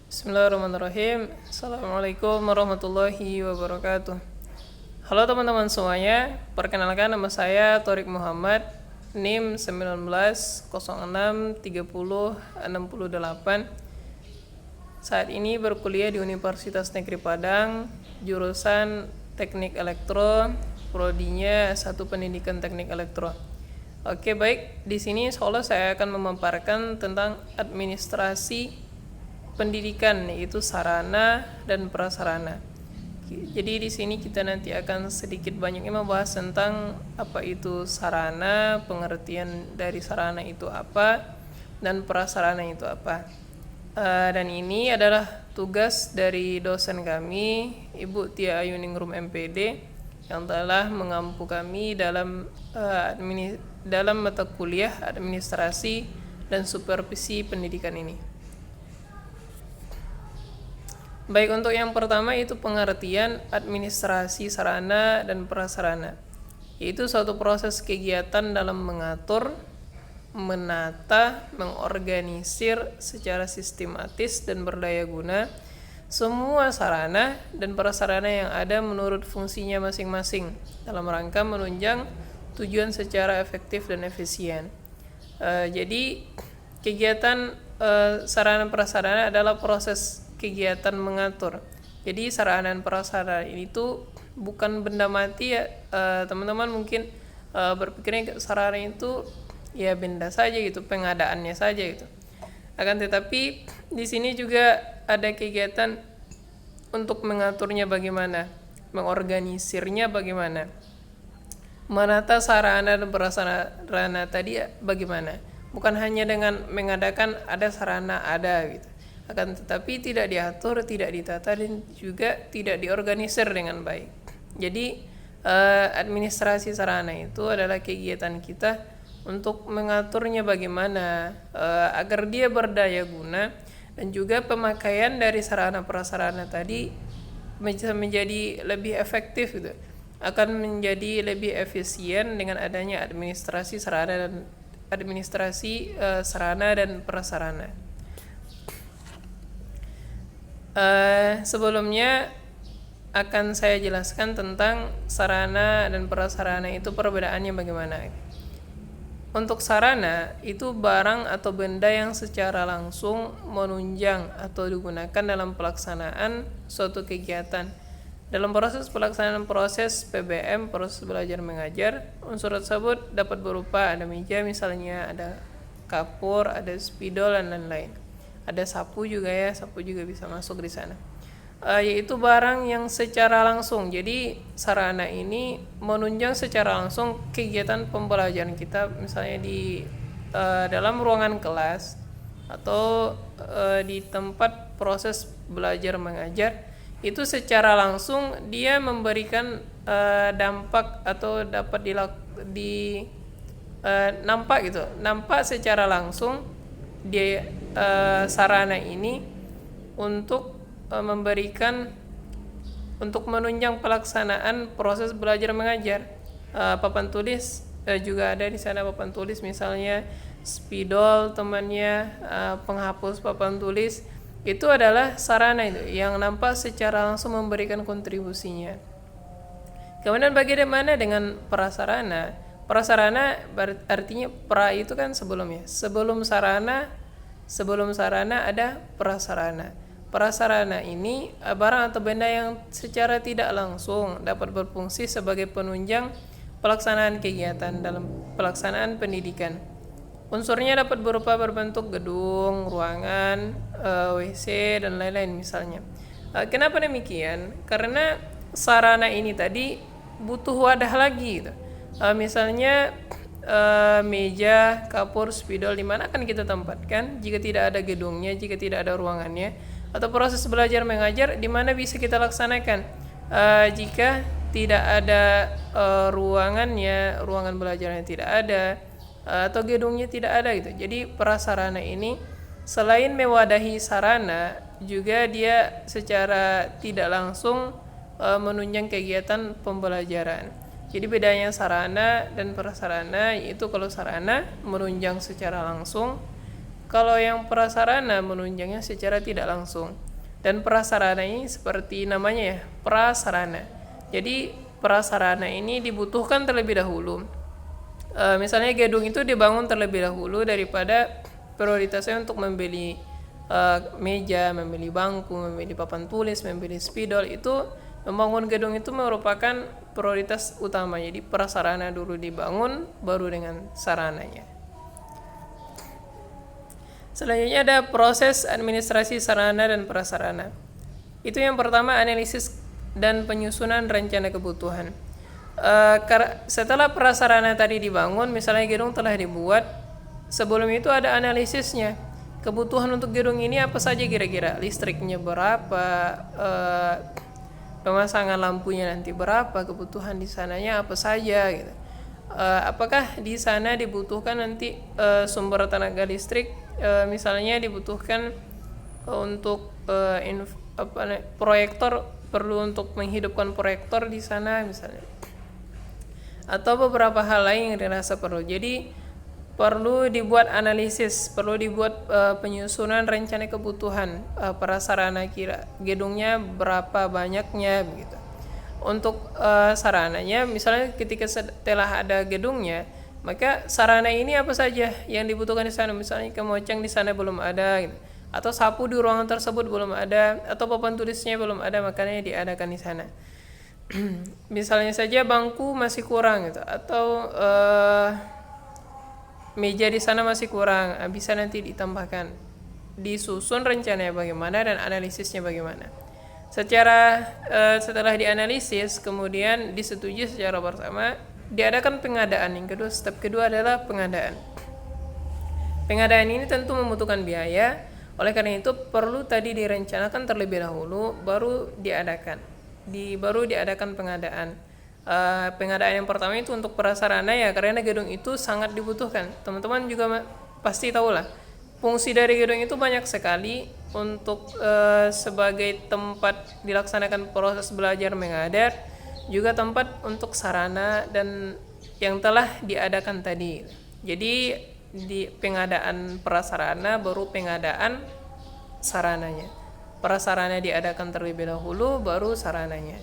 Bismillahirrahmanirrahim. Assalamualaikum warahmatullahi wabarakatuh. Halo teman-teman semuanya, perkenalkan nama saya Torik Muhammad, NIM 19063068. Saat ini berkuliah di Universitas Negeri Padang, jurusan Teknik Elektro, prodinya S1 Pendidikan Teknik Elektro. Oke, baik. Di sini insyaallah saya akan memaparkan tentang administrasi pendidikan, yaitu sarana dan prasarana. Jadi di sini kita nanti akan sedikit banyaknya membahas tentang apa itu sarana, pengertian dari sarana itu apa, dan prasarana itu apa. Dan ini adalah tugas dari dosen kami, Ibu Tia Ayuningrum MPD, yang telah mengampu kami dalam mata kuliah administrasi dan supervisi pendidikan ini. Baik, untuk yang pertama itu pengertian administrasi sarana dan prasarana, yaitu suatu proses kegiatan dalam mengatur, menata, mengorganisir secara sistematis dan berdaya guna semua sarana dan prasarana yang ada menurut fungsinya masing-masing dalam rangka menunjang tujuan secara efektif dan efisien. Jadi kegiatan sarana prasarana adalah proses kegiatan mengatur. Jadi sarana dan prasarana itu bukan benda mati ya. Teman-teman mungkin berpikirnya sarana itu ya benda saja gitu, pengadaannya saja gitu. Akan tetapi di sini juga ada kegiatan untuk mengaturnya bagaimana, mengorganisirnya bagaimana, menata sarana dan prasarana tadi ya bagaimana. Bukan hanya dengan mengadakan ada sarana ada gitu, akan tetapi tidak diatur, tidak ditata, dan juga tidak diorganisir dengan baik. Jadi administrasi sarana itu adalah kegiatan kita untuk mengaturnya bagaimana agar dia berdaya guna, dan juga pemakaian dari sarana prasarana tadi menjadi lebih efektif gitu, akan menjadi lebih efisien dengan adanya administrasi sarana dan prasarana. Sebelumnya akan saya jelaskan tentang sarana dan prasarana itu perbedaannya bagaimana. Untuk sarana itu barang atau benda yang secara langsung menunjang atau digunakan dalam pelaksanaan suatu kegiatan. Dalam proses pelaksanaan proses PBM, proses belajar mengajar, unsur tersebut dapat berupa ada meja misalnya, ada kapur, ada spidol, dan lain-lain. Ada sapu juga ya, sapu juga bisa masuk di sana. Yaitu barang yang secara langsung. Jadi sarana ini menunjang secara langsung kegiatan pembelajaran kita, misalnya di dalam ruangan kelas atau di tempat proses belajar mengajar. Itu secara langsung dia memberikan dampak atau dapat nampak gitu, nampak secara langsung dia sarana ini untuk menunjang pelaksanaan proses belajar mengajar. Papan tulis juga ada di sana, papan tulis misalnya spidol temannya, penghapus papan tulis, itu adalah sarana itu yang nampak secara langsung memberikan kontribusinya. Kemudian bagaimana dengan prasarana? Prasarana artinya pra itu kan sebelumnya. Sebelum sarana ada prasarana. Prasarana ini barang atau benda yang secara tidak langsung dapat berfungsi sebagai penunjang pelaksanaan kegiatan dalam pelaksanaan pendidikan. Unsurnya dapat berupa berbentuk gedung, ruangan, WC, dan lain-lain misalnya. Kenapa demikian? Karena sarana ini tadi butuh wadah lagi gitu. Misalnya meja, kapur, spidol, di mana akan kita tempatkan jika tidak ada gedungnya, jika tidak ada ruangannya, atau proses belajar mengajar di mana bisa kita laksanakan jika tidak ada ruangannya, ruangan belajarnya tidak ada, atau gedungnya tidak ada gitu. Jadi prasarana ini selain mewadahi sarana, juga dia secara tidak langsung menunjang kegiatan pembelajaran. Jadi bedanya sarana dan prasarana, yaitu kalau sarana menunjang secara langsung, Kalau yang prasarana menunjangnya secara tidak langsung. Dan prasarana ini seperti namanya ya, prasarana. Jadi prasarana ini dibutuhkan terlebih dahulu. Misalnya gedung itu dibangun terlebih dahulu daripada prioritasnya untuk membeli meja, membeli bangku, membeli papan tulis, membeli spidol. Itu membangun gedung itu merupakan prioritas utama. Jadi prasarana dulu dibangun, baru dengan sarananya. Selanjutnya ada proses administrasi sarana dan prasarana. Itu yang pertama, analisis dan penyusunan rencana kebutuhan. Setelah prasarana tadi dibangun, misalnya gedung telah dibuat, sebelum itu ada analisisnya. Kebutuhan untuk gedung ini apa saja kira-kira? Listriknya berapa? Pemasangan lampunya nanti berapa? Kebutuhan di sananya apa saja gitu. Apakah di sana dibutuhkan nanti sumber tenaga listrik, misalnya dibutuhkan untuk proyektor, perlu untuk menghidupkan proyektor di sana misalnya, atau beberapa hal lain yang dirasa perlu. Jadi perlu dibuat analisis, perlu dibuat penyusunan rencana kebutuhan prasarana, kira gedungnya berapa banyaknya begitu. Untuk sarananya, misalnya ketika setelah ada gedungnya, maka sarana ini apa saja yang dibutuhkan di sana. Misalnya kemoceng di sana belum ada gitu, atau sapu di ruangan tersebut belum ada, atau papan tulisnya belum ada, makanya diadakan di sana. Misalnya saja bangku masih kurang gitu, atau meja di sana masih kurang, bisa nanti ditambahkan. Disusun rencananya bagaimana dan analisisnya bagaimana. Setelah dianalisis, kemudian disetujui secara bersama, diadakan pengadaan. Yang kedua, step kedua adalah pengadaan. Pengadaan ini tentu membutuhkan biaya, oleh karena itu perlu tadi direncanakan terlebih dahulu, baru diadakan pengadaan. Pengadaan yang pertama itu untuk prasarana ya, karena gedung itu sangat dibutuhkan. Teman-teman juga pasti tahu lah, fungsi dari gedung itu banyak sekali. Untuk sebagai tempat dilaksanakan proses belajar mengajar, juga tempat untuk sarana dan yang telah diadakan tadi. Jadi di pengadaan prasarana baru pengadaan sarananya. Prasarana diadakan terlebih dahulu, baru sarananya.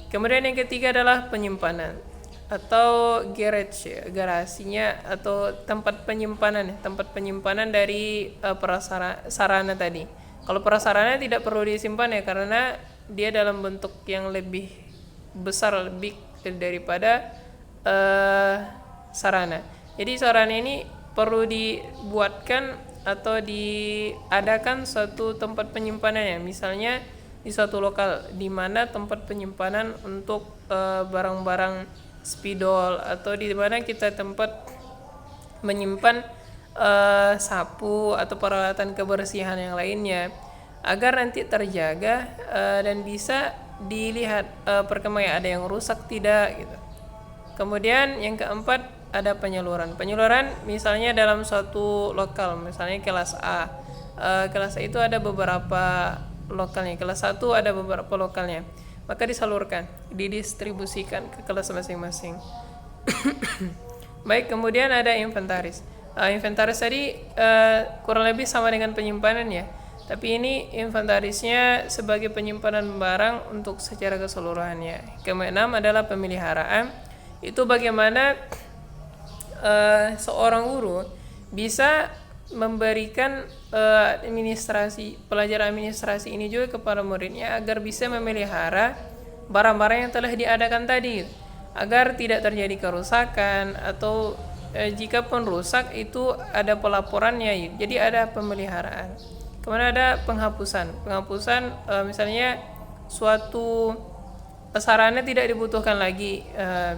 Kemudian yang ketiga adalah penyimpanan atau garasinya atau tempat penyimpanan dari sarana tadi. Kalau prasarana tidak perlu disimpan ya, karena dia dalam bentuk yang lebih besar, lebih daripada sarana. Jadi sarana ini perlu dibuatkan atau diadakan suatu tempat penyimpanannya. Misalnya di suatu lokal di mana tempat penyimpanan untuk barang-barang spidol, atau di mana kita tempat menyimpan sapu atau peralatan kebersihan yang lainnya, agar nanti terjaga dan bisa dilihat perkembangan ada yang rusak tidak gitu. Kemudian yang keempat ada penyaluran misalnya dalam suatu lokal, misalnya kelas A. Kelas A itu ada beberapa lokalnya, kelas 1 ada beberapa lokalnya, maka disalurkan, didistribusikan ke kelas masing-masing. Baik, kemudian ada inventaris. Inventaris tadi kurang lebih sama dengan penyimpanan ya, tapi ini inventarisnya sebagai penyimpanan barang untuk secara keseluruhannya. Keenam adalah pemeliharaan. Itu bagaimana seorang guru bisa memberikan pelajaran administrasi ini juga kepada muridnya, agar bisa memelihara barang-barang yang telah diadakan tadi, agar tidak terjadi kerusakan, atau jika pun rusak itu ada pelaporannya. Jadi ada pemeliharaan. Kemudian ada penghapusan, misalnya suatu sarana tidak dibutuhkan lagi,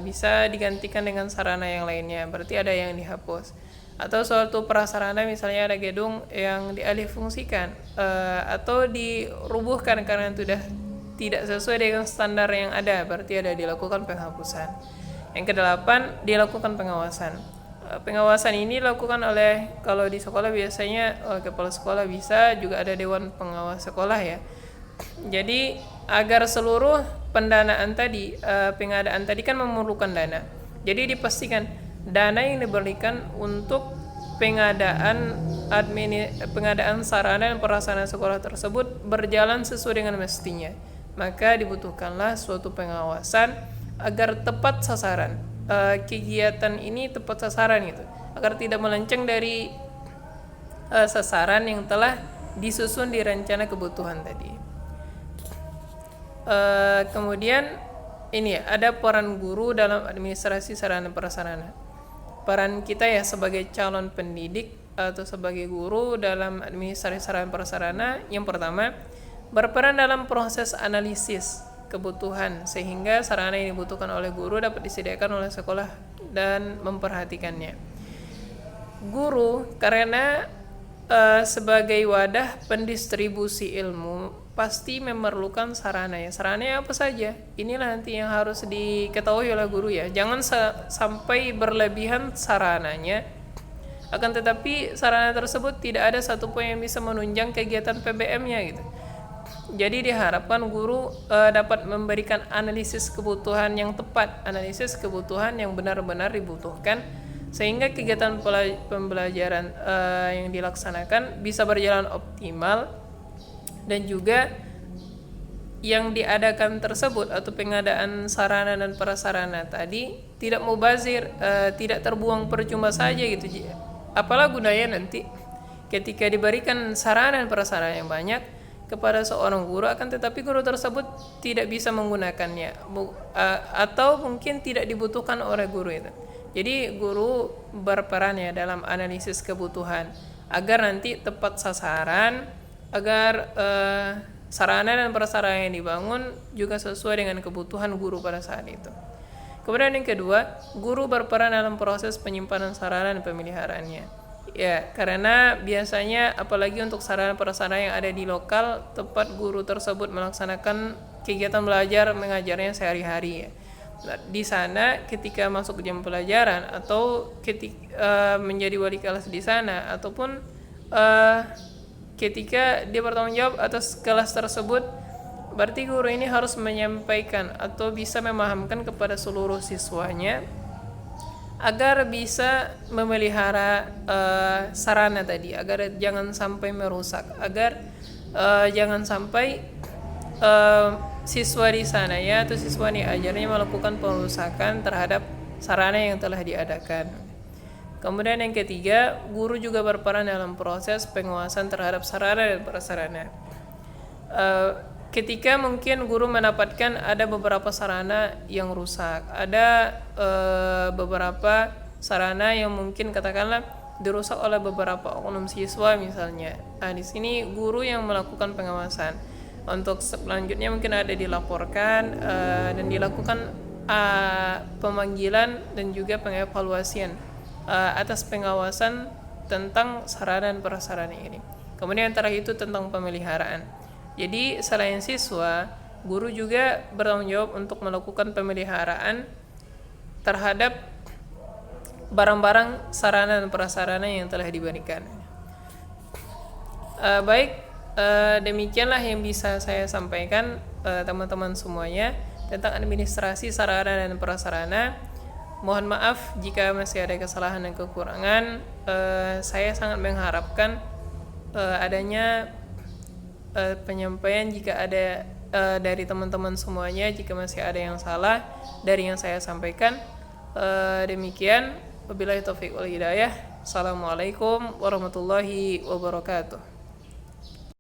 bisa digantikan dengan sarana yang lainnya, berarti ada yang dihapus. Atau suatu prasarana, misalnya ada gedung yang dialihfungsikan atau dirubuhkan karena sudah tidak sesuai dengan standar yang ada, berarti ada dilakukan penghapusan. Yang kedelapan, dilakukan pengawasan. Pengawasan ini dilakukan oleh, kalau di sekolah biasanya kepala sekolah, bisa juga ada dewan pengawas sekolah ya. Jadi agar seluruh pendanaan tadi, pengadaan tadi kan memerlukan dana. Jadi dipastikan dana yang diberikan untuk pengadaan sarana dan prasarana sekolah tersebut berjalan sesuai dengan mestinya, maka dibutuhkanlah suatu pengawasan agar tepat sasaran. Kegiatan ini tepat sasaran gitu, agar tidak melenceng dari sasaran yang telah disusun di rencana kebutuhan tadi. Kemudian ini ada peran guru dalam administrasi sarana prasarana. Peran kita ya sebagai calon pendidik atau sebagai guru dalam administrasi sarana prasarana, yang pertama berperan dalam proses analisis kebutuhan sehingga sarana yang dibutuhkan oleh guru dapat disediakan oleh sekolah dan memperhatikannya. Guru karena sebagai wadah pendistribusi ilmu pasti memerlukan sarana ya. Sarana apa saja? Inilah nanti yang harus diketahui oleh guru ya. Jangan sampai berlebihan sarananya. Akan tetapi sarana tersebut tidak ada satupun yang bisa menunjang kegiatan PBM-nya gitu. Jadi diharapkan guru dapat memberikan analisis kebutuhan yang tepat, analisis kebutuhan yang benar-benar dibutuhkan, sehingga kegiatan pembelajaran yang dilaksanakan bisa berjalan optimal, dan juga yang diadakan tersebut atau pengadaan sarana dan prasarana tadi tidak mubazir, tidak terbuang percuma saja gitu. Apalah gunanya nanti ketika diberikan sarana dan prasarana yang banyak kepada seorang guru, akan tetapi guru tersebut tidak bisa menggunakannya, atau mungkin tidak dibutuhkan oleh guru itu. Jadi guru berperan ya dalam analisis kebutuhan agar nanti tepat sasaran, agar sarana dan prasarana yang dibangun juga sesuai dengan kebutuhan guru pada saat itu. Kemudian yang kedua, guru berperan dalam proses penyimpanan sarana dan pemeliharaannya. Ya, karena biasanya apalagi untuk sarana prasarana yang ada di lokal, tempat guru tersebut melaksanakan kegiatan belajar mengajarnya sehari-hari ya. Di sana ketika masuk jam pelajaran atau ketika menjadi wali kelas di sana, ataupun ketika dia bertanggung jawab atas kelas tersebut, berarti guru ini harus menyampaikan atau bisa memahamkan kepada seluruh siswanya agar bisa memelihara sarana tadi, agar jangan sampai merusak, agar jangan sampai siswa di sana ya atau siswa yang diajarnya melakukan perusakan terhadap sarana yang telah diadakan. Kemudian yang ketiga, guru juga berperan dalam proses penguasaan terhadap sarana dan prasarana. Ketika mungkin guru mendapatkan ada beberapa sarana yang rusak, ada beberapa sarana yang mungkin katakanlah dirusak oleh beberapa oknum siswa misalnya. Nah, di sini guru yang melakukan pengawasan. Untuk selanjutnya mungkin ada dilaporkan dan dilakukan pemanggilan dan juga pengevaluasian atas pengawasan tentang sarana dan prasarana ini. Kemudian antara itu tentang pemeliharaan. Jadi selain siswa, guru juga bertanggung jawab untuk melakukan pemeliharaan terhadap barang-barang sarana dan prasarana yang telah diberikan. Demikianlah yang bisa saya sampaikan teman-teman semuanya tentang administrasi sarana dan prasarana. Mohon maaf jika masih ada kesalahan dan kekurangan. Saya sangat mengharapkan adanya penyampaian jika ada dari teman-teman semuanya, jika masih ada yang salah dari yang saya sampaikan. Demikian, wabillahi taufiq wal hidayah. Assalamualaikum warahmatullahi wabarakatuh.